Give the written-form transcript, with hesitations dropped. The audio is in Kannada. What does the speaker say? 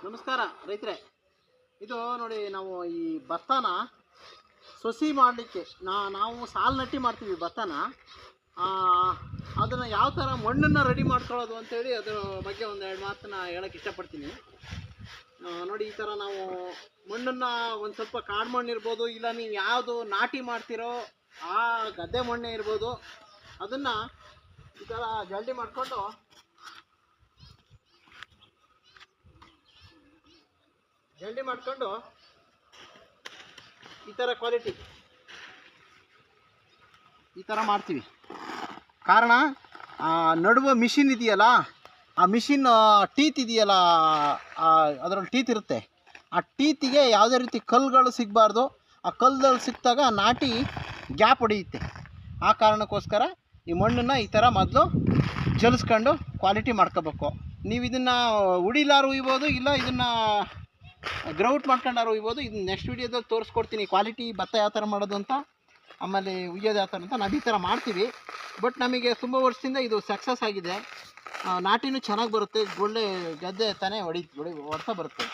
ನಮಸ್ಕಾರ ರೈತರೇ. ಇದು ನೋಡಿ, ನಾವು ಈ ಭತ್ತನ ಸೊಸಿ ಮಾಡಲಿಕ್ಕೆ ನಾವು ಸಾಲು ನಟ್ಟಿ ಮಾಡ್ತೀವಿ ಭತ್ತನ. ಅದನ್ನು ಯಾವ ಥರ ಮಣ್ಣನ್ನು ರೆಡಿ ಮಾಡ್ಕೊಳ್ಳೋದು ಅಂತೇಳಿ ಅದ್ರ ಬಗ್ಗೆ ಒಂದೆರಡು ಮಾತನ್ನ ಹೇಳೋಕ್ಕೆ ಇಷ್ಟಪಡ್ತೀನಿ. ನೋಡಿ, ಈ ಥರ ನಾವು ಮಣ್ಣನ್ನು ಒಂದು ಸ್ವಲ್ಪ ಕಾಡು ಮಣ್ಣು ಇರ್ಬೋದು, ಇಲ್ಲ ನೀವು ಯಾವುದು ನಾಟಿ ಮಾಡ್ತಿರೋ ಆ ಗದ್ದೆ ಮಣ್ಣೆ ಇರ್ಬೋದು, ಅದನ್ನು ಈ ಥರ ಜಲ್ಡಿ ಮಾಡಿಕೊಂಡು ಈ ಥರ ಕ್ವಾಲಿಟಿ ಈ ಥರ ಮಾಡ್ತೀವಿ. ಕಾರಣ ನಡುವ ಮಿಷಿನ್ ಇದೆಯಲ್ಲ, ಆ ಮಿಷಿನ್ ಟೀತ್ ಇದೆಯಲ್ಲ, ಅದರಲ್ಲಿ ಟೀತ್ ಇರುತ್ತೆ. ಆ ಟೀತಿಗೆ ಯಾವುದೇ ರೀತಿ ಕಲ್ಲುಗಳು ಸಿಗಬಾರ್ದು. ಆ ಕಲ್ಲಲ್ಲಿ ಸಿಕ್ಕಿದಾಗ ನಾಟಿ ಗ್ಯಾಪ್ ಹೊಡೆಯುತ್ತೆ. ಆ ಕಾರಣಕ್ಕೋಸ್ಕರ ಈ ಮಣ್ಣನ್ನು ಈ ಥರ ಮೊದಲು ಜಲಿಸ್ಕೊಂಡು ಕ್ವಾಲಿಟಿ ಮಾಡ್ಕೋಬೇಕು. ನೀವು ಇದನ್ನು ಉಡಿಲಾರು ಉಯ್ಬೋದು, ಇಲ್ಲ ಇದನ್ನು ಗ್ರೌಟ್ ಮಾಡ್ಕೊಂಡಾರು ಉಯ್ಬೋದು. ಇದನ್ನ ನೆಕ್ಸ್ಟ್ ವೀಡಿಯೋದಲ್ಲಿ ತೋರಿಸ್ಕೊಡ್ತೀನಿ, ಕ್ವಾಲಿಟಿ ಭತ್ತ ಯಾವ ಥರ ಮಾಡೋದು ಅಂತ, ಆಮೇಲೆ ಉಯ್ಯೋದು ಯಾವ ಥರ ಅಂತ. ನಾವು ಈ ಥರ ಮಾಡ್ತೀವಿ. ಬಟ್ ನಮಗೆ ತುಂಬ ವರ್ಷದಿಂದ ಇದು ಸಕ್ಸಸ್ ಆಗಿದೆ. ನಾಟಿನೂ ಚೆನ್ನಾಗಿ ಬರುತ್ತೆ, ಒಳ್ಳೆ ಗದ್ದೆ ತಾನೇ ಹೊಡ್ತಾ ಬರುತ್ತೆ.